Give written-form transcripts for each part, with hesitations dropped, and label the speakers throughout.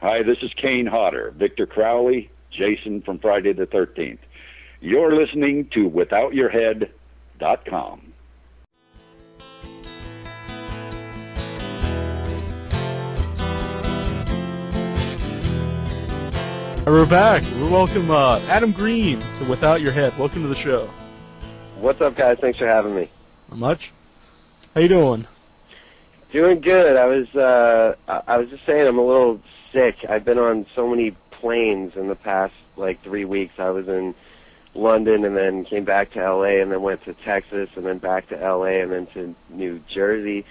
Speaker 1: Hi, this is Kane Hodder, Victor Crowley, Jason from Friday the 13th. You're listening to WithoutYourHead.com.
Speaker 2: We're back. We welcome Adam Green to Without Your Head. Welcome to the show.
Speaker 3: What's up, guys? Thanks for having me.
Speaker 2: Not much. How you doing?
Speaker 3: Doing good. I was just saying I'm a little sick. I've been on so many planes in the past, 3 weeks. I was in London and then came back to L.A. and then went to Texas and then back to L.A. and then to New Jersey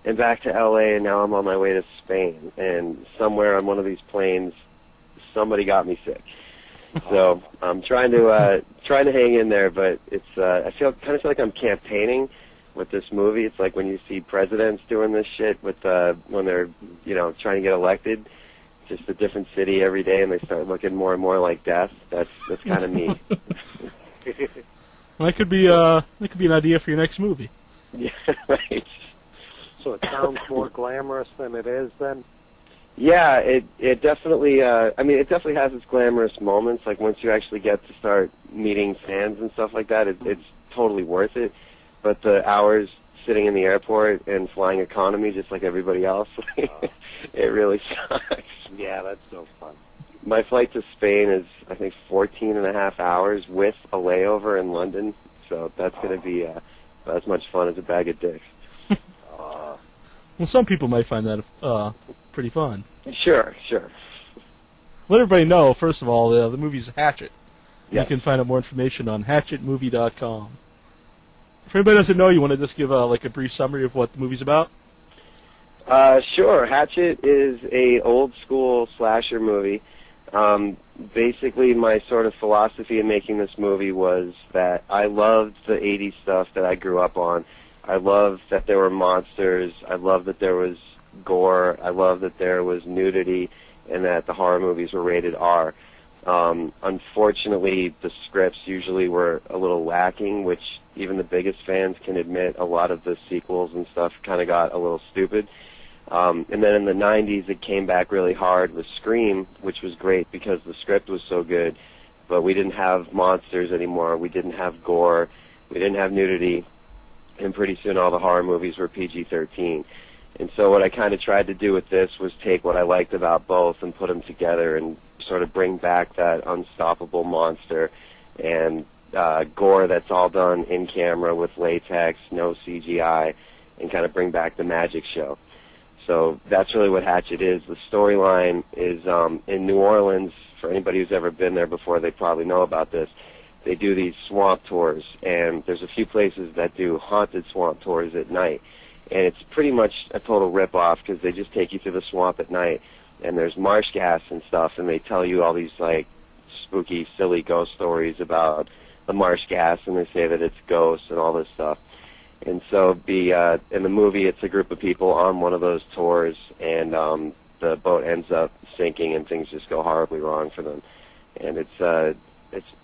Speaker 3: and back to L.A. and now I'm on my way to Spain. And somewhere on one of these planes, somebody got me sick. So I'm trying to hang in there, but it's I feel like I'm campaigning with this movie. It's like when you see presidents doing this shit with when they're trying to get elected, just a different city every day, and they start looking more and more like death. That's kind of me.
Speaker 2: Well, that could be an idea for your next movie.
Speaker 3: Yeah, right.
Speaker 4: So it sounds more glamorous than it is, then.
Speaker 3: Yeah, it definitely. It definitely has its glamorous moments. Like once you actually get to start meeting fans and stuff like that, it's totally worth it. But the hours sitting in the airport and flying economy, just like everybody else, it really sucks.
Speaker 4: Yeah, that's no fun.
Speaker 3: My flight to Spain is, I think, 14 and a half hours with a layover in London. So that's going to be as much fun as a bag of dicks.
Speaker 2: Well, some people might find that pretty fun.
Speaker 3: Sure.
Speaker 2: Let everybody know, first of all, the movie's Hatchet.
Speaker 3: Yes.
Speaker 2: You can find out more information on hatchetmovie.com. If anybody doesn't know, you want to just give a brief summary of what the movie's about?
Speaker 3: Sure. Hatchet is a old school slasher movie. Basically, my sort of philosophy in making this movie was that I loved the 80s stuff that I grew up on. I loved that there were monsters. I loved that there was gore. I loved that there was nudity and that the horror movies were rated R. Unfortunately, the scripts usually were a little lacking, which even the biggest fans can admit. A lot of the sequels and stuff kind of got a little stupid. And then in the 90s, it came back really hard with Scream, which was great because the script was so good, but we didn't have monsters anymore. We didn't have gore. We didn't have nudity. And pretty soon all the horror movies were PG-13. And so what I kind of tried to do with this was take what I liked about both and put them together and sort of bring back that unstoppable monster and gore that's all done in camera with latex, no CGI, and kind of bring back the magic show. So that's really what Hatchet is. The storyline is in New Orleans. For anybody who's ever been there before, they probably know about this. They do these swamp tours, and there's a few places that do haunted swamp tours at night. And it's pretty much a total rip-off because they just take you through the swamp at night, and there's marsh gas and stuff, and they tell you all these, spooky, silly ghost stories about the marsh gas, and they say that it's ghosts and all this stuff. And so in the movie, it's a group of people on one of those tours, and the boat ends up sinking, and things just go horribly wrong for them. And it's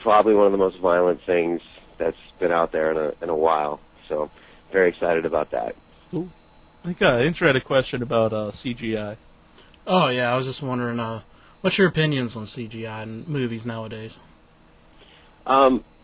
Speaker 3: probably one of the most violent things that's been out there in a while. So very excited about that.
Speaker 2: Ooh. I think Intro had a question about CGI.
Speaker 5: Oh, yeah, I was just wondering, what's your opinions on CGI in movies nowadays?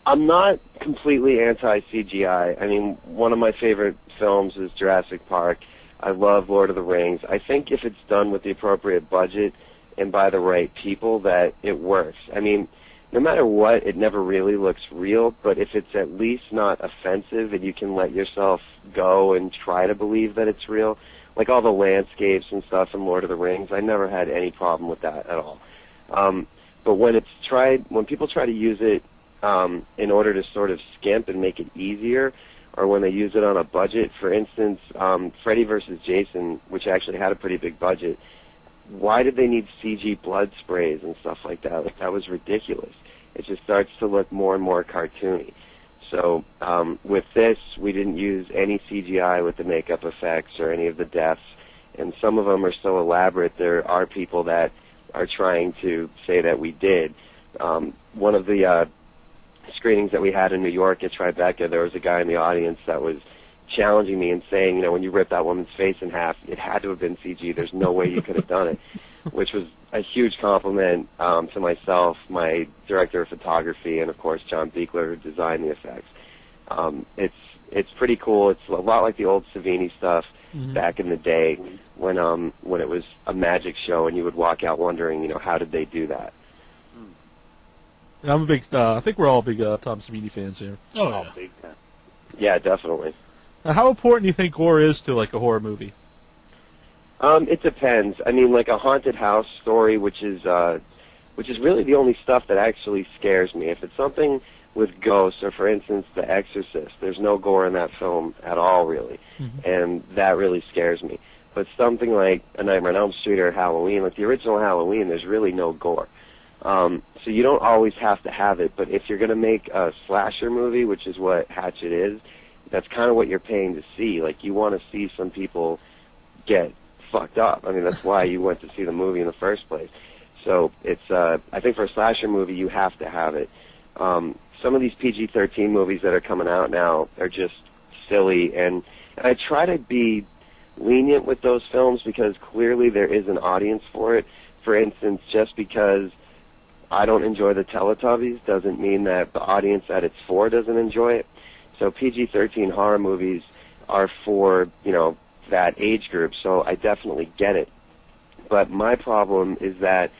Speaker 3: I'm not completely anti-CGI. I mean, one of my favorite films is Jurassic Park. I love Lord of the Rings. I think if it's done with the appropriate budget and by the right people, that it works. I mean, no matter what, it never really looks real, but if it's at least not offensive and you can let yourself go and try to believe that it's real, like all the landscapes and stuff in Lord of the Rings, I never had any problem with that at all. But when people try to use it in order to sort of skimp and make it easier, or when they use it on a budget, for instance, Freddy vs. Jason, which actually had a pretty big budget, why did they need CG blood sprays and stuff like that? Like, that was ridiculous. It just starts to look more and more cartoony. So with this, we didn't use any CGI with the makeup effects or any of the deaths, and some of them are so elaborate, there are people that are trying to say that we did. One of the screenings that we had in New York at Tribeca, there was a guy in the audience that was challenging me and saying, when you ripped that woman's face in half, it had to have been CG. There's no way you could have done it. which was a huge compliment to myself, my director of photography, and of course John Beekler, who designed the effects. It's pretty cool. It's a lot like the old Savini stuff back in the day when it was a magic show, and you would walk out wondering, how did they do that?
Speaker 2: I'm a big. I think we're all big Tom Savini fans here.
Speaker 5: Oh, yeah.
Speaker 4: Big time.
Speaker 3: Yeah, definitely.
Speaker 2: Now, how important do you think gore is to like a horror movie?
Speaker 3: It depends. I mean, like a haunted house story, which is really the only stuff that actually scares me. If it's something with ghosts, or for instance, The Exorcist, there's no gore in that film at all, really, and that really scares me. But something like A Nightmare on Elm Street or Halloween, like the original Halloween, there's really no gore. So you don't always have to have it, but if you're going to make a slasher movie, which is what Hatchet is, that's kind of what you're paying to see. Like, you want to see some people get fucked up. I mean, that's why you went to see the movie in the first place. So it's, I think for a slasher movie, you have to have it. Some of these PG-13 movies that are coming out now are just silly, and I try to be lenient with those films because clearly there is an audience for it. For instance, just because I don't enjoy the Teletubbies doesn't mean that the audience that it's for doesn't enjoy it. So PG-13 horror movies are for, that age group, so I definitely get it. But my problem is that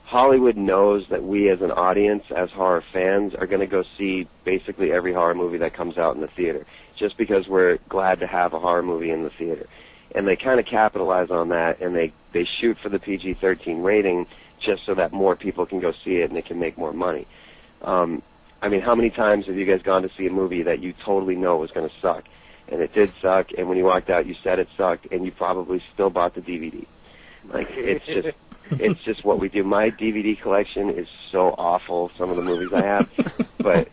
Speaker 3: Hollywood knows that we as an audience, as horror fans, are going to go see basically every horror movie that comes out in the theater, just because we're glad to have a horror movie in the theater. And they kind of capitalize on that, and they shoot for the PG-13 rating just so that more people can go see it and it can make more money. I mean, how many times have you guys gone to see a movie that you totally know was going to suck? And it did suck, and when you walked out, you said it sucked, and you probably still bought the DVD. Like, it's just what we do. My DVD collection is so awful, some of the movies I have, but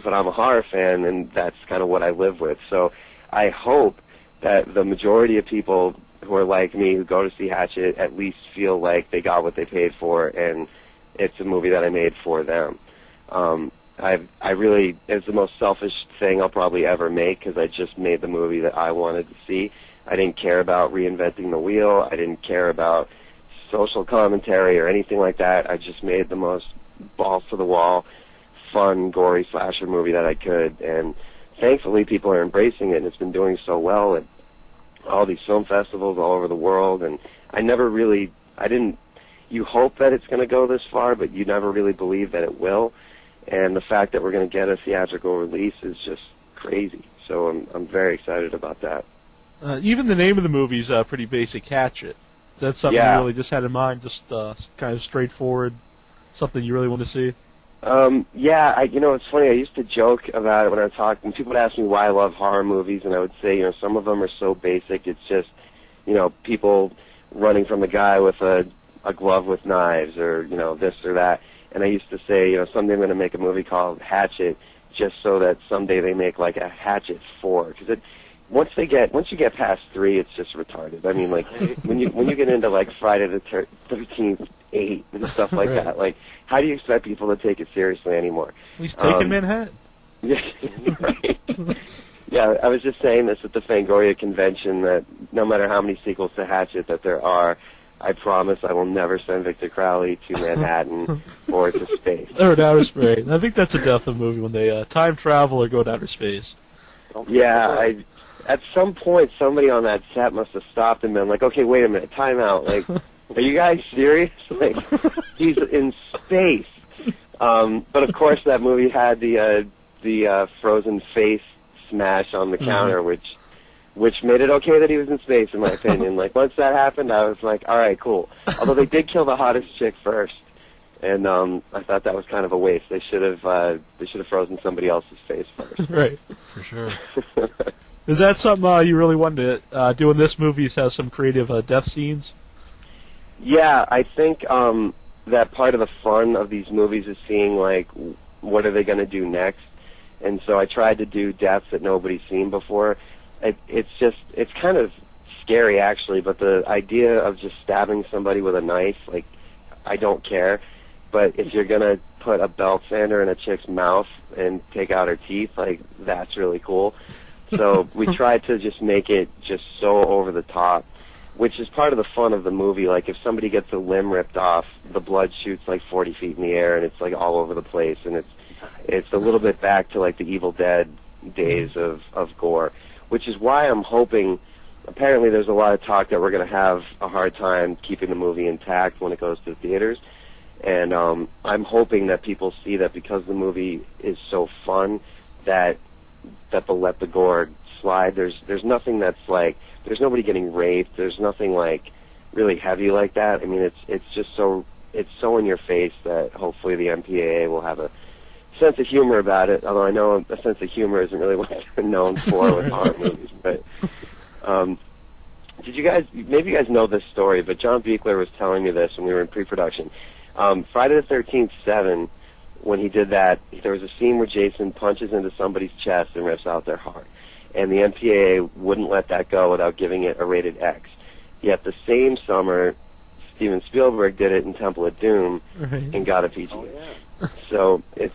Speaker 3: I'm a horror fan, and that's kind of what I live with. So I hope that the majority of people who are like me, who go to see Hatchet, at least feel like they got what they paid for, and it's a movie that I made for them. I really, it's the most selfish thing I'll probably ever make, because I just made the movie that I wanted to see. I didn't care about reinventing the wheel. I didn't care about social commentary or anything like that. I just made the most balls-to-the-wall, fun, gory slasher movie that I could, and thankfully people are embracing it, and it's been doing so well at all these film festivals all over the world, and you hope that it's going to go this far, but you never really believe that it will. And the fact that we're going to get a theatrical release is just crazy. So I'm very excited about that.
Speaker 2: Even the name of the movie is pretty basic, Hatchet. Is that something you really just had in mind, just kind of straightforward, something you really want to see?
Speaker 3: It's funny. I used to joke about it when I talk. When people would ask me why I love horror movies, and I would say, some of them are so basic. It's just, people running from a guy with a glove with knives, or this or that. And I used to say, someday I'm going to make a movie called Hatchet, just so that someday they make like a Hatchet 4, because once you get past 3, it's just retarded. I mean, like when you get into like Friday the 13th 8 and stuff like that, like how do you expect people to take it seriously anymore?
Speaker 2: He's taking Manhattan.
Speaker 3: Yeah, right. Yeah, I was just saying this at the Fangoria convention, that no matter how many sequels to Hatchet that there are, I promise I will never send Victor Crowley to Manhattan or to space.
Speaker 2: Or to outer space. I think that's a death of a movie, when they time travel or go to outer space.
Speaker 3: Yeah, at some point somebody on that set must have stopped and been like, okay, wait a minute, time out. Like, are you guys serious? Like, he's in space. But of course that movie had the frozen face smash on the counter, which made it okay that he was in space, in my opinion. Like, once that happened, I was like, all right, cool. Although they did kill the hottest chick first, and I thought that was kind of a waste. They should have frozen somebody else's face first.
Speaker 2: Right.
Speaker 5: For sure.
Speaker 2: Is that something you really wanted to do in this movie? Has some creative death scenes?
Speaker 3: Yeah, I think that part of the fun of these movies is seeing, like, what are they going to do next. And so I tried to do deaths that nobody's seen before. It's kind of scary, actually, but the idea of just stabbing somebody with a knife, like, I don't care. But if you're going to put a belt sander in a chick's mouth and take out her teeth, like, that's really cool. So we tried to just make it just so over the top. which is part of the fun of the movie. Like, if somebody gets a limb ripped off, the blood shoots like 40 feet in the air, and it's like all over the place, and it's a little bit back to like the Evil Dead days of gore, which is why I'm hoping. Apparently, there's a lot of talk that we're going to have a hard time keeping the movie intact when it goes to theaters, and I'm hoping that people see that because the movie is so fun that they'll let the gore slide. There's nothing that's like, there's nobody getting raped. There's nothing like really heavy like that. I mean, it's just so in your face that hopefully the MPAA will have a sense of humor about it. Although I know a sense of humor isn't really what they're known for with horror movies. But did you guys? Maybe you guys know this story, but John Buechler was telling me this when we were in pre-production. Friday the 13th 7, when he did that, there was a scene where Jason punches into somebody's chest and rips out their heart. And the MPAA wouldn't let that go without giving it a rated X. Yet the same summer, Steven Spielberg did it in Temple of Doom and got a PG. Oh, yeah. So it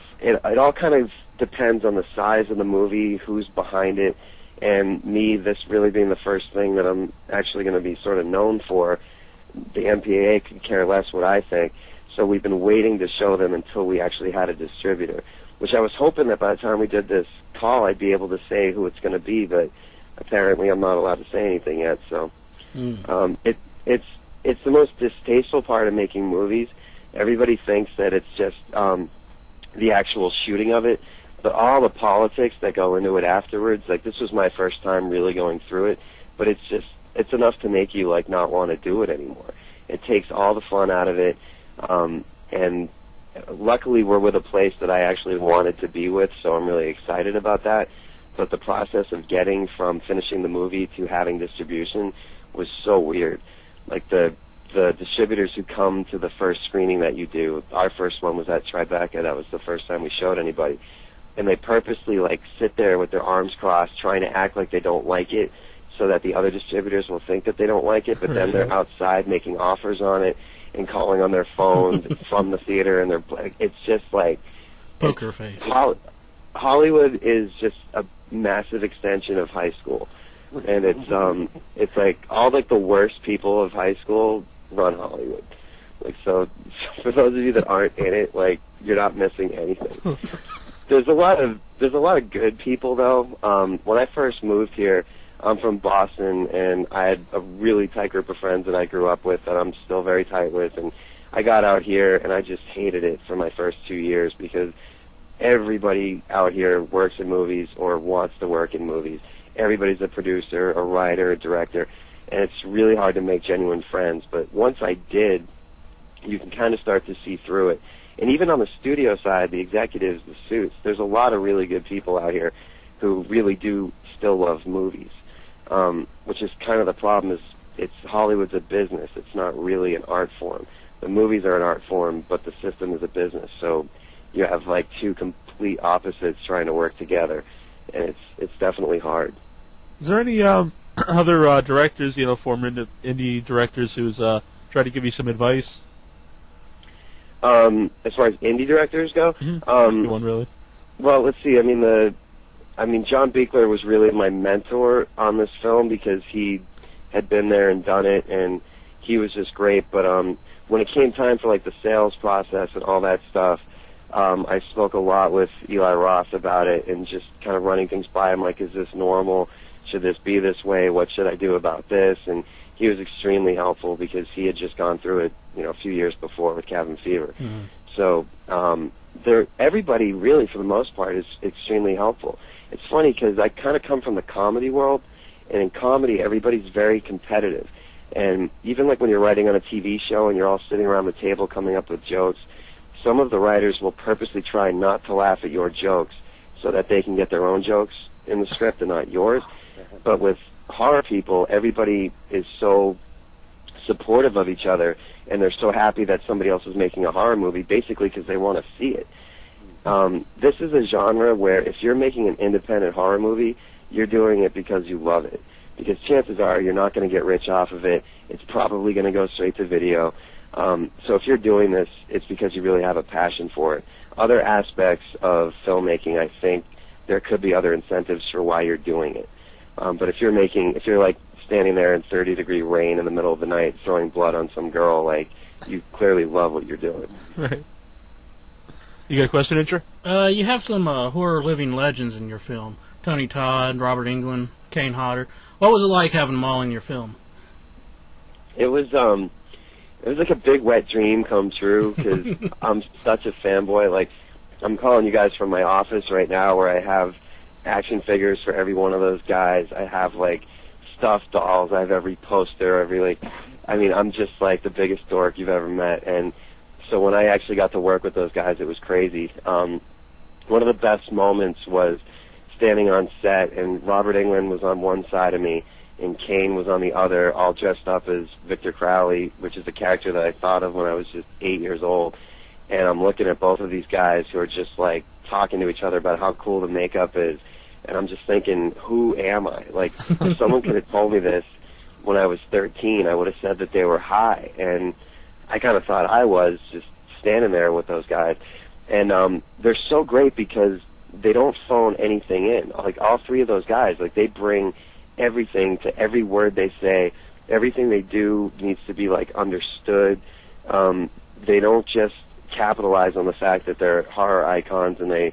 Speaker 3: all kind of depends on the size of the movie, who's behind it, and me, this really being the first thing that I'm actually going to be sort of known for. The MPAA could care less what I think. So we've been waiting to show them until we actually had a distributor, which I was hoping that by the time we did this call, I'd be able to say who it's going to be, but apparently I'm not allowed to say anything yet. So it's the most distasteful part of making movies. Everybody thinks that it's just the actual shooting of it, but all the politics that go into it afterwards. Like, this was my first time really going through it, but it's enough to make you like not want to do it anymore. It takes all the fun out of it, and luckily we're with a place that I actually wanted to be with, so I'm really excited about that. But the process of getting from finishing the movie to having distribution was so weird. Like, the distributors who come to the first screening that you do, our first one was at Tribeca, that was the first time we showed anybody, and they purposely like sit there with their arms crossed trying to act like they don't like it so that the other distributors will think that they don't like it, but then they're outside making offers on it and calling on their phones from the theater, and it's just like
Speaker 5: poker face.
Speaker 3: Hollywood is just a massive extension of high school, and it's like all like the worst people of high school run Hollywood. Like, so for those of you that aren't in it, like, you're not missing anything. There's a lot of good people though. When I first moved here, I'm from Boston, and I had a really tight group of friends that I grew up with that I'm still very tight with, and I got out here and I just hated it for my first 2 years because everybody out here works in movies or wants to work in movies. Everybody's a producer, a writer, a director, and it's really hard to make genuine friends. But once I did, you can kind of start to see through it. And even on the studio side, the executives, the suits, there's a lot of really good people out here who really do still love movies, which is kind of the problem. Is Hollywood's a business. It's not really an art form. The movies are an art form, but the system is a business. So you have like two complete opposites trying to work together, and it's definitely hard.
Speaker 2: Is there any other directors, former indie directors who's tried to give you some advice?
Speaker 3: As far as indie directors go,
Speaker 2: one really.
Speaker 3: Well, let's see. I mean, John Buechler was really my mentor on this film because he had been there and done it, and he was just great. But when it came time for like the sales process and all that stuff, I spoke a lot with Eli Roth about it and just kind of running things by him, like, is this normal? Should this be this way? What should I do about this? And he was extremely helpful because he had just gone through it, a few years before with Cabin Fever. Mm-hmm. So everybody really, for the most part, is extremely helpful. It's funny because I kind of come from the comedy world, and in comedy, everybody's very competitive. And even like when you're writing on a TV show and you're all sitting around the table coming up with jokes, some of the writers will purposely try not to laugh at your jokes so that they can get their own jokes in the script and not yours. But with horror people, everybody is so supportive of each other, and they're so happy that somebody else is making a horror movie, basically because they want to see it. This is a genre where if you're making an independent horror movie, you're doing it because you love it. Because chances are you're not going to get rich off of it. It's probably going to go straight to video. So if you're doing this, it's because you really have a passion for it. Other aspects of filmmaking, I think there could be other incentives for why you're doing it. But if you're like standing there in 30-degree rain in the middle of the night throwing blood on some girl. Like, you clearly love what you're doing.
Speaker 2: Right. You got a question, Incher?
Speaker 5: You have some horror living legends in your film. Tony Todd, Robert Englund, Kane Hodder. What was it like having them all in your film?
Speaker 3: It was like a big wet dream come true, because I'm such a fanboy. Like, I'm calling you guys from my office right now, where I have action figures for every one of those guys. I have, like, stuffed dolls. I have every poster, I'm just like the biggest dork you've ever met. And so when I actually got to work with those guys, it was crazy. One of the best moments was standing on set, and Robert Englund was on one side of me, and Kane was on the other, all dressed up as Victor Crowley, which is a character that I thought of when I was just 8 years old. And I'm looking at both of these guys who are just, like, talking to each other about how cool the makeup is. And I'm just thinking, who am I? Like, if someone could have told me this when I was 13, I would have said that they were high. And I kind of thought I was, just standing there with those guys. And they're so great because they don't phone anything in. Like, all three of those guys, like, they bring everything to every word they say. Everything they do needs to be, like, understood. They don't just capitalize on the fact that they're horror icons, and they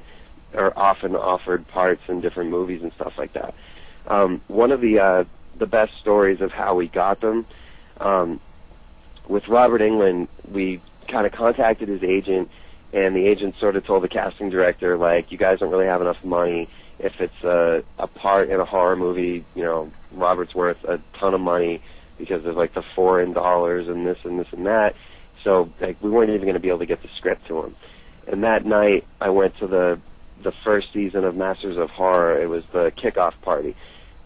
Speaker 3: are often offered parts in different movies and stuff like that. One of the best stories of how we got them, with Robert Englund, we kind of contacted his agent, and the agent sort of told the casting director, like, you guys don't really have enough money. If it's a part in a horror movie, you know, Robert's worth a ton of money because of, like, the foreign dollars and this and this and that. So, like, we weren't even going to be able to get the script to him. And that night, I went to the first season of Masters of Horror. It was the kickoff party.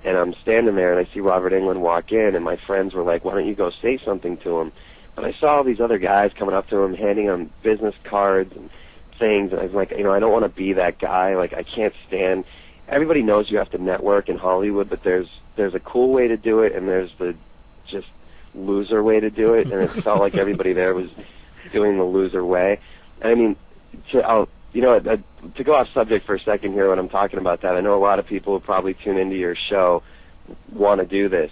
Speaker 3: And I'm standing there, and I see Robert Englund walk in, and my friends were like, why don't you go say something to him? But I saw all these other guys coming up to him, handing him business cards and things, and I was like, you know, I don't want to be that guy. Like, I can't stand. Everybody knows you have to network in Hollywood, but there's a cool way to do it, and there's the just loser way to do it, and it felt like everybody there was doing the loser way. And I mean, to go off subject for a second here when I'm talking about that, I know a lot of people who probably tune into your show want to do this,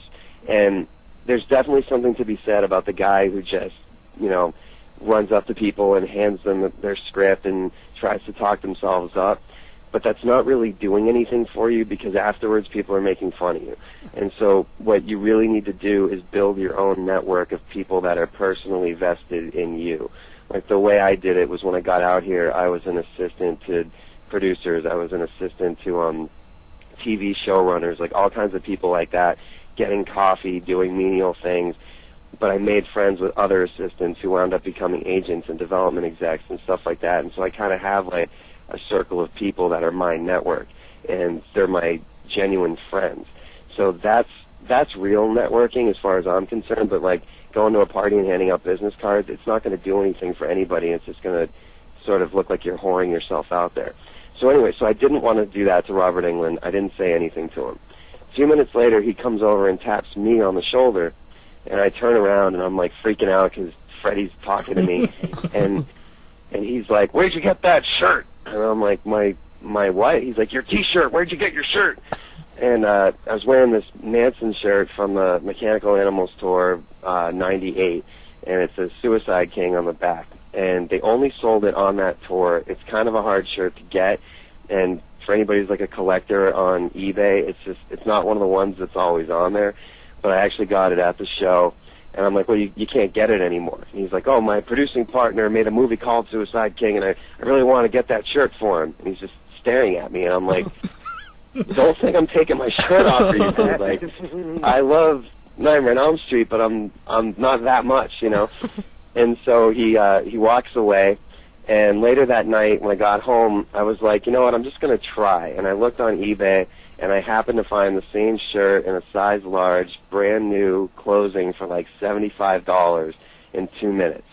Speaker 3: and there's definitely something to be said about the guy who just, you know, runs up to people and hands them their script and tries to talk themselves up. But that's not really doing anything for you, because afterwards people are making fun of you. And so what you really need to do is build your own network of people that are personally vested in you. Like, the way I did it was, when I got out here, I was an assistant to producers. I was an assistant to TV showrunners, like all kinds of people like that, getting coffee, doing menial things. But I made friends with other assistants who wound up becoming agents and development execs and stuff like that. And so I kind of have, like, a circle of people that are my network, and they're my genuine friends. So that's real networking as far as I'm concerned. But, like, going to a party and handing out business cards, it's not going to do anything for anybody. It's just going to sort of look like you're whoring yourself out there. So anyway, so I didn't want to do that to Robert Englund. I didn't say anything to him. A few minutes later, he comes over and taps me on the shoulder, and I turn around, and I'm, like, freaking out because Freddie's talking to me. and he's like, where'd you get that shirt? And I'm like, my what? He's like, your T-shirt. Where'd you get your shirt? And I was wearing this Manson shirt from the Mechanical Animals tour, 98, and it says Suicide King on the back. And they only sold it on that tour. It's kind of a hard shirt to get, and for anybody who's like a collector on eBay, it's not one of the ones that's always on there. But I actually got it at the show. And I'm like, well, you can't get it anymore. And he's like, oh, my producing partner made a movie called Suicide King, and I really want to get that shirt for him. And he's just staring at me, and I'm like, don't think I'm taking my shirt off for you, dude. Like, I love Nightmare on Elm Street, but I'm not that much, you know. And so he walks away. And later that night, when I got home, I was like, you know what, I'm just going to try. And I looked on eBay, and I happened to find the same shirt in a size large, brand new closing for like $75 in 2 minutes.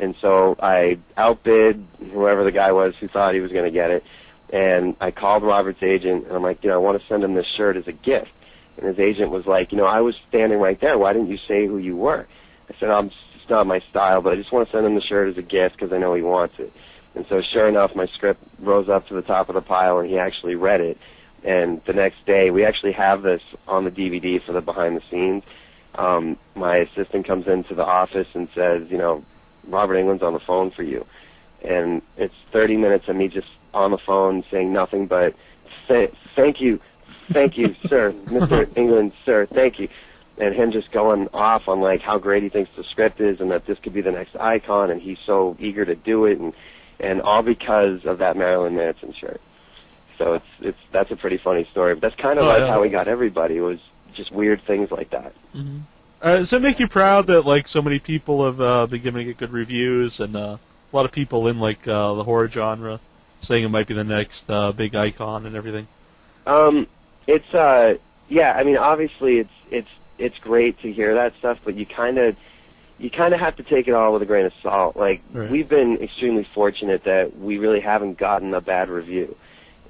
Speaker 3: And so I outbid whoever the guy was who thought he was going to get it. And I called Robert's agent, and I'm like, you know, I want to send him this shirt as a gift. And his agent was like, you know, I was standing right there. Why didn't you say who you were? I said, it's not my style, but I just want to send him the shirt as a gift because I know he wants it. And so sure enough, my script rose up to the top of the pile, and he actually read it. And the next day, we actually have this on the DVD for the behind the scenes. My assistant comes into the office and says, Robert Englund's on the phone for you. And it's 30 minutes of me just on the phone saying nothing but, thank you, sir, Mr. Englund, sir, thank you. And him just going off on, like, how great he thinks the script is and that this could be the next icon, and he's so eager to do it, and all because of that Marilyn Manson shirt. So that's a pretty funny story. But that's kind of how we got everybody. It was just weird things like that.
Speaker 2: Mm-hmm. Does it make you proud that, like, so many people have been giving it good reviews, and a lot of people in, like, the horror genre saying it might be the next big icon and everything?
Speaker 3: Yeah, I mean, obviously it's great to hear that stuff, but you kind of have to take it all with a grain of salt. Like,
Speaker 2: right.
Speaker 3: We've been extremely fortunate that we really haven't gotten a bad review.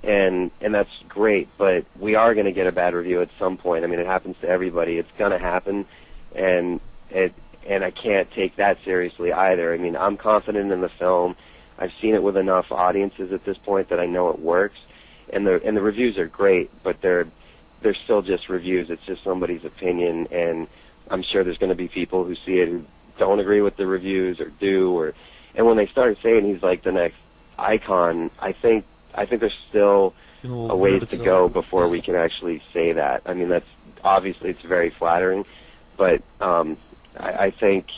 Speaker 3: And that's great, but we are going to get a bad review at some point. I mean, it happens to everybody. It's going to happen, and I can't take that seriously either. I mean, I'm confident in the film. I've seen it with enough audiences at this point that I know it works, and the reviews are great, but they're still just reviews. It's just somebody's opinion, and I'm sure there's going to be people who see it who don't agree with the reviews or do, and when they start saying he's like the next icon, I think there's still a ways to go before we can actually say that. I mean, that's obviously it's very flattering, but I think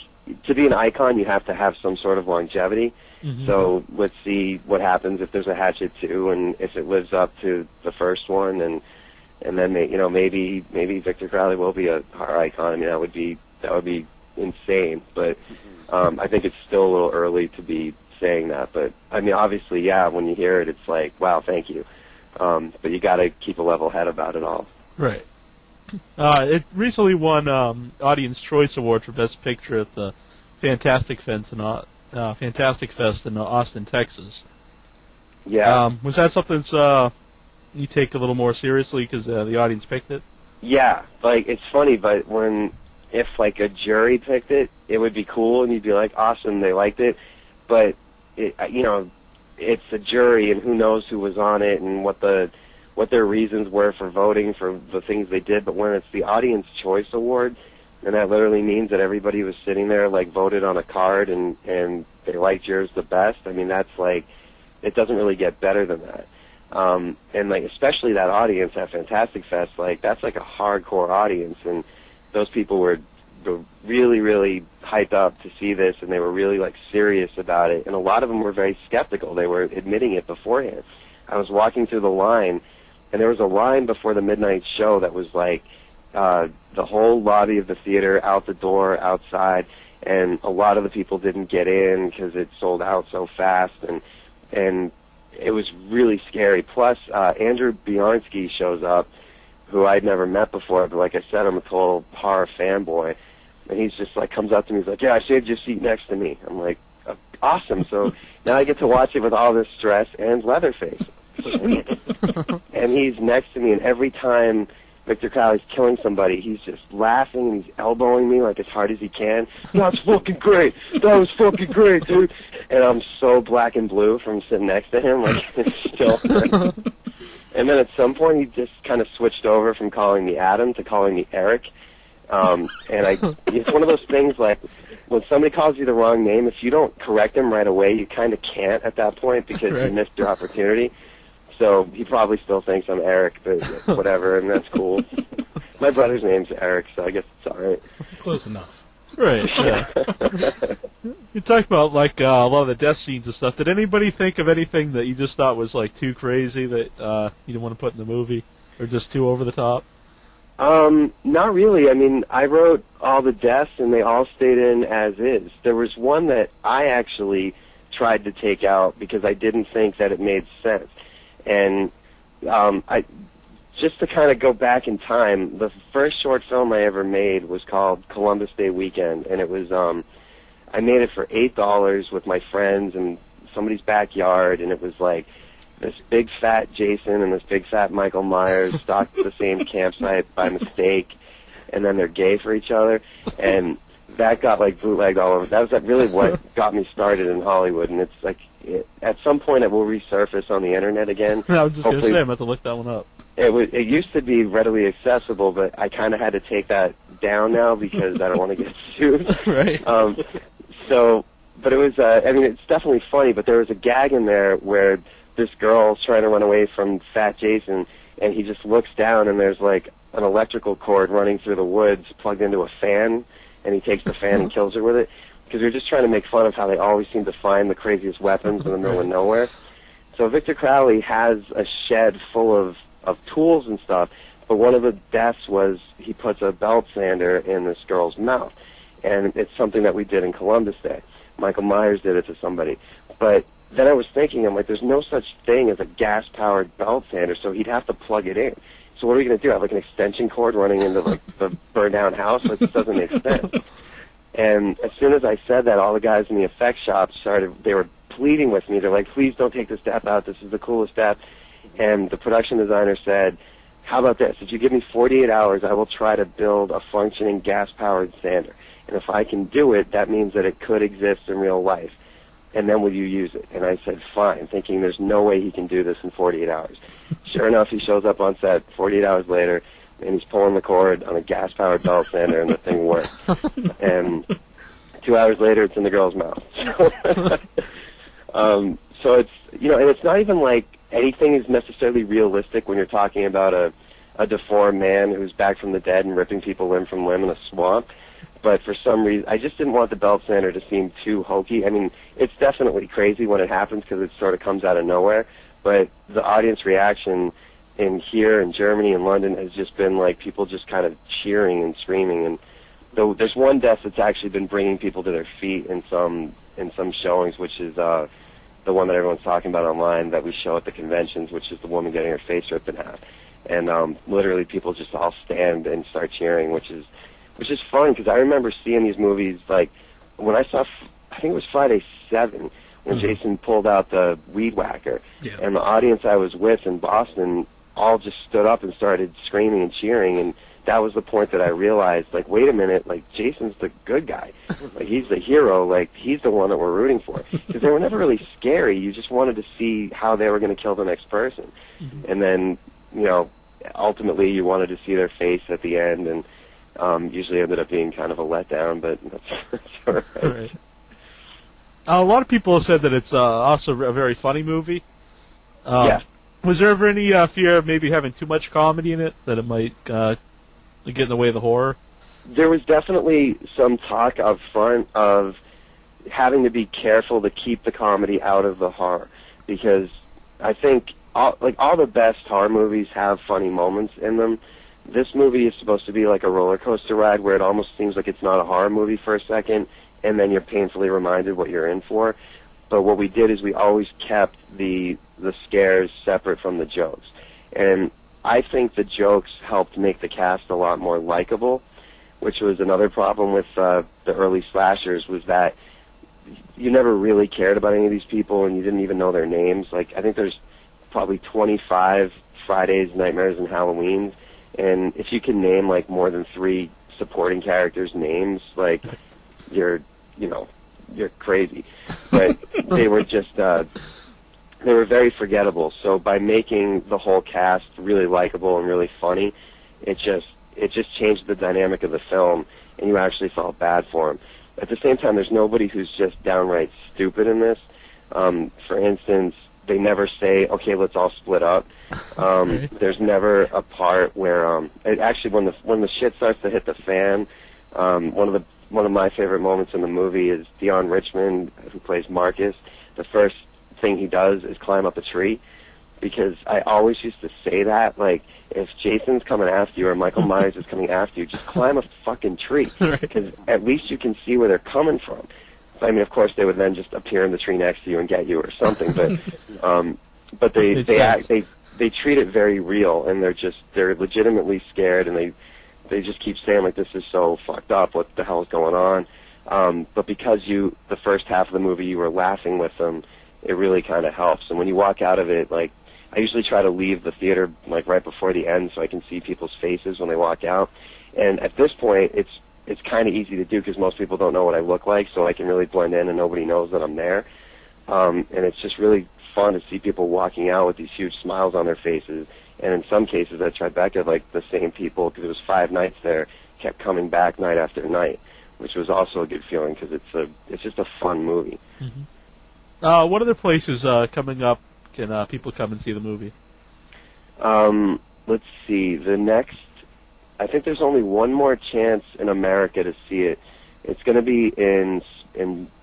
Speaker 3: to be an icon, you have to have some sort of longevity. Mm-hmm. So let's see what happens if there's a Hatchet 2, and if it lives up to the first one, and then maybe Victor Crowley will be a horror icon. I mean, that would be insane, but I think it's still a little early to be saying that. But I mean, obviously, yeah, when you hear it, it's like, wow, thank you. But you got to keep a level head about it all.
Speaker 2: Right. It recently won Audience Choice Award for Best Picture at the Fantastic Fest in Austin, Texas.
Speaker 3: Yeah.
Speaker 2: Was that something you take a little more seriously because the audience picked it?
Speaker 3: Yeah. Like, it's funny, but if like a jury picked it, it would be cool, and you'd be like, awesome, they liked it. But it's a jury, and who knows who was on it and what their reasons were for voting for the things they did. But when it's the Audience Choice Award, and that literally means that everybody was sitting there, like, voted on a card, and they liked yours the best. I mean, that's like, it doesn't really get better than that. And like, especially that audience at Fantastic Fest, like, that's like a hardcore audience, and those people were really, really hyped up to see this, and they were really, like, serious about it. And a lot of them were very skeptical. They were admitting it beforehand. I was walking through the line, and there was a line before the midnight show that was like the whole lobby of the theater, out the door, outside, and a lot of the people didn't get in because it sold out so fast, and it was really scary. Plus, Andrew Bjarnski shows up, who I'd never met before, but like I said, I'm a total horror fanboy. And he's just like, comes up to me, he's like, yeah, I saved your seat next to me. I'm like, awesome. So now I get to watch it with all this stress and Leatherface. And he's next to me, and every time Victor Crowley's killing somebody, he's just laughing, and he's elbowing me like as hard as he can. That's fucking great. That was fucking great, dude. And I'm so black and blue from sitting next to him, like, it's still. And then at some point, he just kind of switched over from calling me Adam to calling me Eric. And it's one of those things, like, when somebody calls you the wrong name, if you don't correct him right away, you kind of can't at that point because you missed your opportunity. So he probably still thinks I'm Eric, but whatever, and that's cool. My brother's name's Eric, so I guess it's all right.
Speaker 5: Close enough.
Speaker 2: Right, yeah. You talked about, like, a lot of the death scenes and stuff. Did anybody think of anything that you just thought was, like, too crazy that you didn't want to put in the movie? Or just too over the top?
Speaker 3: Not really. I mean, I wrote all the deaths, and they all stayed in as is. There was one that I actually tried to take out because I didn't think that it made sense. And just to kind of go back in time, the first short film I ever made was called Columbus Day Weekend, and it was I made it for $8 with my friends in somebody's backyard, and it was like this big fat Jason and this big fat Michael Myers stalked the same campsite by mistake, and then they're gay for each other, and that got like bootlegged all over. That was like really what got me started in Hollywood, and it's like at some point it will resurface on the internet again.
Speaker 2: I was just going to say, I'm about to look that one up.
Speaker 3: It used to be readily accessible, but I kind of had to take that down now because I don't want to get sued.
Speaker 2: Right.
Speaker 3: But it was, I mean, it's definitely funny, but there was a gag in there where this girl's trying to run away from Fat Jason, and he just looks down, and there's like an electrical cord running through the woods plugged into a fan, and he takes the fan and kills her with it, because we were just trying to make fun of how they always seem to find the craziest weapons in the middle of nowhere. So Victor Crowley has a shed full of tools and stuff, but one of the deaths was he puts a belt sander in this girl's mouth, and it's something that we did in Columbus Day. Michael Myers did it to somebody. But then I was thinking, I'm like, there's no such thing as a gas-powered belt sander, so he'd have to plug it in. So what are we going to do? Have like an extension cord running into like the burned-down house? Like, this doesn't make sense. And as soon as I said that, all the guys in the effects shop they were pleading with me. They're like, please don't take this death out. This is the coolest death. And the production designer said, how about this? If you give me 48 hours, I will try to build a functioning gas-powered sander. And if I can do it, that means that it could exist in real life. And then will you use it? And I said, fine, thinking there's no way he can do this in 48 hours. Sure enough, he shows up on set 48 hours later, and he's pulling the cord on a gas-powered belt sander, and the thing works. And 2 hours later, it's in the girl's mouth. So it's, you know, and it's not even like anything is necessarily realistic when you're talking about a deformed man who's back from the dead and ripping people limb from limb in a swamp. But for some reason, I just didn't want the belt sander to seem too hokey. I mean, it's definitely crazy when it happens because it sort of comes out of nowhere. But the audience reaction in here in Germany and London has just been like people just kind of cheering and screaming. And though there's one death that's actually been bringing people to their feet in some showings, which is the one that everyone's talking about online that we show at the conventions, which is the woman getting her face ripped in half. And literally people just all stand and start cheering, which is fun because I remember seeing these movies like when I saw, I think it was Friday 7 when Jason pulled out the weed whacker, and the audience I was with in Boston all just stood up and started screaming and cheering, and that was the point that I realized, like, wait a minute, like, Jason's the good guy. Like, he's the hero. Like, he's the one that we're rooting for. Because they were never really scary. You just wanted to see how they were going to kill the next person. And then, you know, ultimately you wanted to see their face at the end, and usually ended up being kind of a letdown, but that's all right.
Speaker 2: A lot of people have said that it's also a very funny movie.
Speaker 3: Yeah.
Speaker 2: Was there ever any fear of maybe having too much comedy in it, that it might get in the way of the horror?
Speaker 3: There was definitely some talk up front of having to be careful to keep the comedy out of the horror, because I think all the best horror movies have funny moments in them. This movie is supposed to be like a roller coaster ride where it almost seems like it's not a horror movie for a second, and then you're painfully reminded what you're in for. But what we did is we always kept the scares separate from the jokes. And I think the jokes helped make the cast a lot more likable, which was another problem with the early slashers, was that you never really cared about any of these people and you didn't even know their names. Like, I think there's probably 25 Fridays, Nightmares, and Halloweens, and if you can name like more than 3 supporting characters' names, like you're crazy. But they were just they were very forgettable. So by making the whole cast really likable and really funny, it just changed the dynamic of the film, and you actually felt bad for them. At the same time, there's nobody who's just downright stupid in this. For instance, they never say, okay, let's all split up. There's never a part where actually when the shit starts to hit the fan, one of my favorite moments in the movie is Dion Richmond, who plays Marcus. The first thing he does is climb up a tree, because I always used to say that, like, if Jason's coming after you or Michael Myers is coming after you, just climb a fucking tree, because at least you can see where they're coming from. I mean, of course, they would then just appear in the tree next to you and get you or something, but they treat it very real, and they're legitimately scared, and they just keep saying, like, this is so fucked up, what the hell is going on? But because the first half of the movie, you were laughing with them, it really kind of helps. And when you walk out of it, like, I usually try to leave the theater, like, right before the end so I can see people's faces when they walk out. And at this point, it's kind of easy to do because most people don't know what I look like, so I can really blend in and nobody knows that I'm there. And it's just really fun to see people walking out with these huge smiles on their faces. And in some cases at Tribeca, like the same people, because it was 5 nights there, kept coming back night after night, which was also a good feeling because it's just a fun movie.
Speaker 2: Mm-hmm. What other places coming up can people come and see the movie?
Speaker 3: Let's see. I think there's only one more chance in America to see it. It's going to be in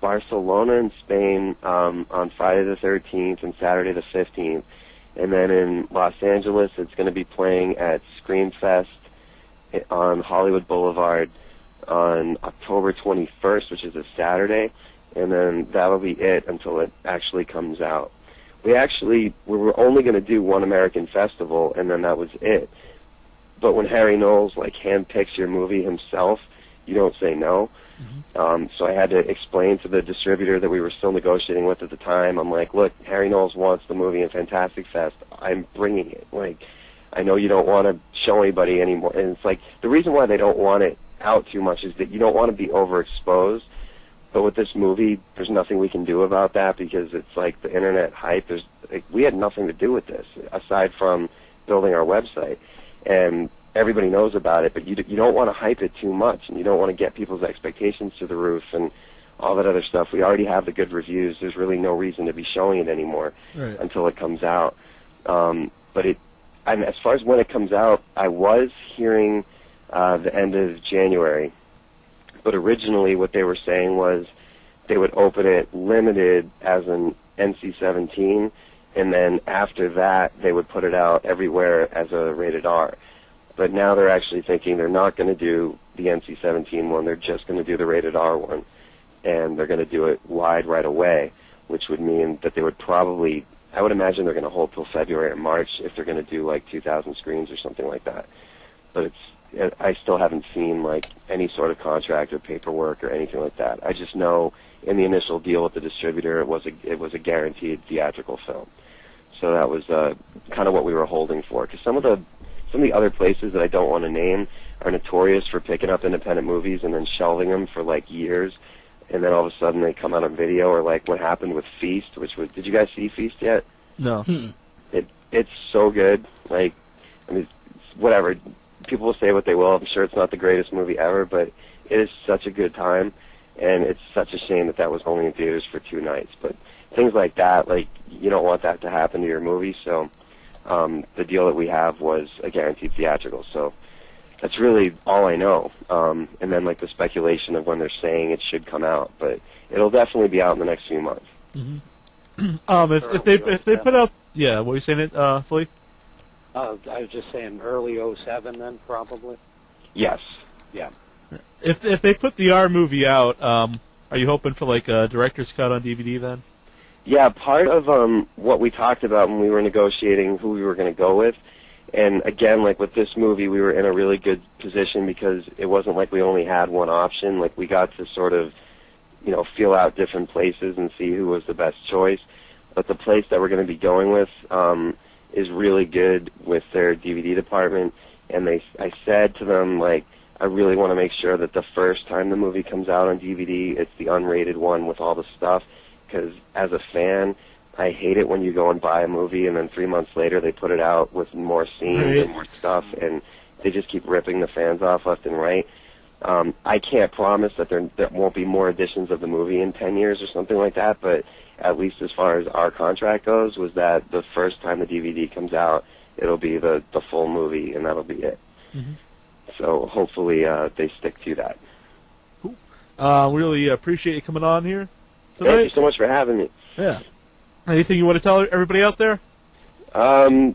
Speaker 3: Barcelona in Spain on Friday the 13th and Saturday the 15th. And then in Los Angeles, it's going to be playing at Screamfest on Hollywood Boulevard on October 21st, which is a Saturday. And then that'll be it until it actually comes out. We were only going to do one American festival, and then that was it. But when Harry Knowles handpicks your movie himself, you don't say no. Mm-hmm. So I had to explain to the distributor that we were still negotiating with at the time. I'm like, look, Harry Knowles wants the movie in Fantastic Fest. I'm bringing it. I know you don't want to show anybody anymore. And it's the reason why they don't want it out too much is that you don't want to be overexposed. But with this movie, there's nothing we can do about that because it's the internet hype. We had nothing to do with this aside from building our website. And everybody knows about it, but you don't want to hype it too much, and you don't want to get people's expectations to the roof and all that other stuff. We already have the good reviews. There's really no reason to be showing it anymore until it comes out. But as far as when it comes out, I was hearing the end of January. But originally what they were saying was they would open it limited as an NC-17, and then after that they would put it out everywhere as a rated R. But now they're actually thinking they're not going to do the NC-17 one. They're just going to do the rated R one. And they're going to do it wide right away, which would mean that they would probably, I would imagine they're going to hold till February or March if they're going to do 2,000 screens or something like that. But I still haven't seen any sort of contract or paperwork or anything like that. I just know in the initial deal with the distributor it was a guaranteed theatrical film. So that was kind of what we were holding for. Because some of the other places that I don't want to name are notorious for picking up independent movies and then shelving them for years, and then all of a sudden they come out on video, or what happened with Feast, did you guys see Feast yet?
Speaker 2: No.
Speaker 3: It's so good. Whatever. People will say what they will. I'm sure it's not the greatest movie ever, but it is such a good time, and it's such a shame that was only in theaters for 2 nights. But things like that, you don't want that to happen to your movie, so the deal that we have was a guaranteed theatrical, so that's really all I know. And then the speculation of when they're saying it should come out, but it'll definitely be out in the next few months.
Speaker 2: Mm-hmm. If they put out, what were you saying, Flea?
Speaker 4: I was just saying early 07 then, probably.
Speaker 3: Yes.
Speaker 4: Yeah.
Speaker 2: If they put the R movie out, are you hoping for a director's cut on DVD then?
Speaker 3: Yeah, part of what we talked about when we were negotiating who we were going to go with, and again, with this movie, we were in a really good position because it wasn't we only had one option. We got to sort of, feel out different places and see who was the best choice. But the place that we're going to be going with is really good with their DVD department, and I said to them, I really want to make sure that the first time the movie comes out on DVD, it's the unrated one with all the stuff. Because as a fan, I hate it when you go and buy a movie and then 3 months later they put it out with more scenes and more stuff, and they just keep ripping the fans off left and right. I can't promise that there won't be more editions of the movie in 10 years or something like that, but at least as far as our contract goes, was that the first time the DVD comes out, it'll be the full movie, and that'll be it. Mm-hmm. So hopefully they stick to that.
Speaker 2: Cool. Really appreciate you coming on here tonight.
Speaker 3: Thank you so much for having me.
Speaker 2: Yeah. Anything you want to tell everybody out there?
Speaker 3: I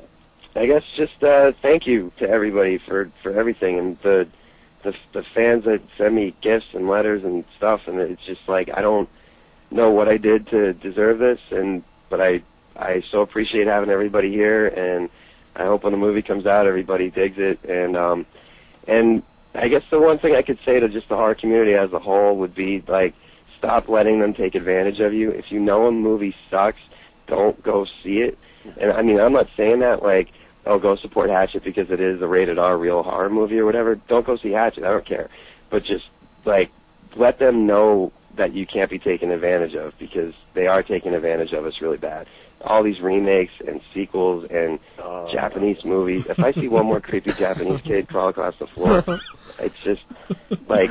Speaker 3: guess just thank you to everybody for everything, and the fans that send me gifts and letters and stuff, and it's just I don't know what I did to deserve this, but I so appreciate having everybody here, and I hope when the movie comes out everybody digs it, and I guess the one thing I could say to just the horror community as a whole would be stop letting them take advantage of you. If you know a movie sucks, don't go see it. And I'm not saying that go support Hatchet because it is a rated R real horror movie or whatever. Don't go see Hatchet. I don't care. But just let them know that you can't be taken advantage of, because they are taking advantage of us really bad. All these remakes and sequels and Japanese movies. If I see one more creepy Japanese kid crawl across the floor, it's just like,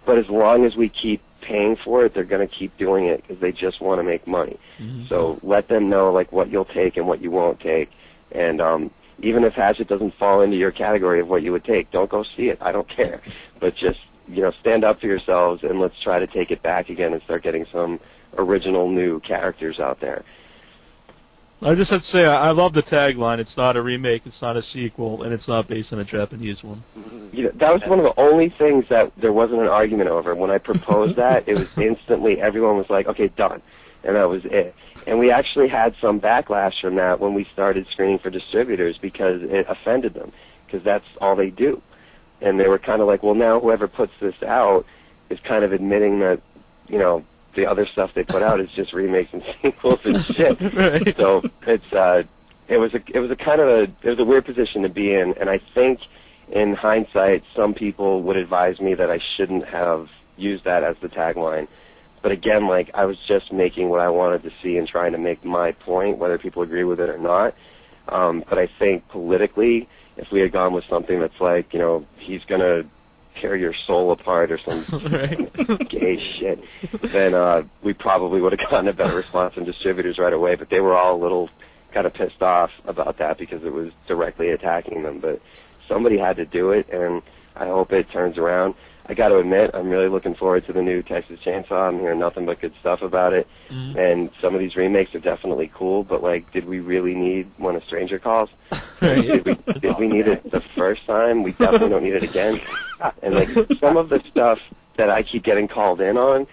Speaker 3: but as long as we keep paying for it, they're going to keep doing it because they just want to make money.
Speaker 2: Mm-hmm.
Speaker 3: So let them know like what you'll take and what you won't take. And even if Hatchet doesn't fall into your category of what you would take, don't go see it. I don't care. But just, stand up for yourselves, and let's try to take it back again and start getting some original new characters out there.
Speaker 2: I just have to say, I love the tagline. It's not a remake, it's not a sequel, and it's not based on a Japanese one.
Speaker 3: That was one of the only things that there wasn't an argument over. When I proposed that, it was instantly, everyone was like, okay, done. And that was it. And we actually had some backlash from that when we started screening for distributors, because it offended them, because that's all they do. And they were kind of like, well, now whoever puts this out is kind of admitting that, the other stuff they put out is just remakes and sequels and shit.
Speaker 2: Right.
Speaker 3: So it was a weird position to be in, and I think in hindsight some people would advise me that I shouldn't have used that as the tagline. But again, like, I was just making what I wanted to see and trying to make my point, whether people agree with it or not. But I think politically, if we had gone with something that's like, he's gonna tear your soul apart or some gay shit, then we probably would have gotten a better response from distributors right away. But they were all a little kind of pissed off about that because it was directly attacking them. But somebody had to do it, and I hope it turns around. I got to admit, I'm really looking forward to the new Texas Chainsaw. I'm hearing nothing but good stuff about it. Mm-hmm. And some of these remakes are definitely cool, but, like, did we really need When a Stranger Calls? Did we need it the first time? We definitely don't need it again. And, like, some of the stuff that I keep getting called in on,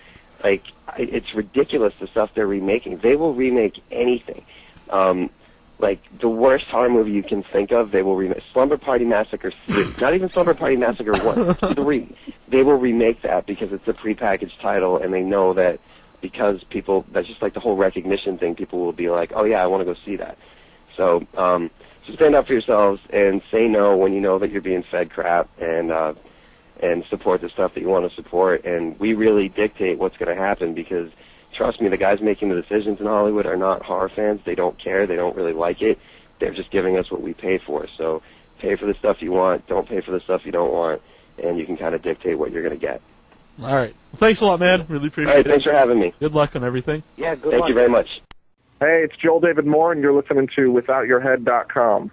Speaker 3: like, it's ridiculous, the stuff they're remaking. They will remake anything. Like, the worst horror movie you can think of, they will remake. Slumber Party Massacre 3. Not even Slumber Party Massacre 1. 3. They will remake that because it's a prepackaged title, and they know that because people, that's just like the whole recognition thing, people will be like, oh, yeah, I want to go see that. So just stand up for yourselves and say no when you know that you're being fed crap, and support the stuff that you want to support. And we really dictate what's going to happen because, trust me, the guys making the decisions in Hollywood are not horror fans. They don't care. They don't really like it. They're just giving us what we pay for. So pay for the stuff you want. Don't pay for the stuff you don't want. And you can kind of dictate what you're going to get.
Speaker 2: All right. Well, thanks a lot, man. Really appreciate it.
Speaker 3: All right, thanks for having me.
Speaker 2: Good luck on everything.
Speaker 4: Yeah, good luck.
Speaker 3: Thank you very much.
Speaker 6: Hey, it's Joel David Moore, and you're listening to WithoutYourHead.com.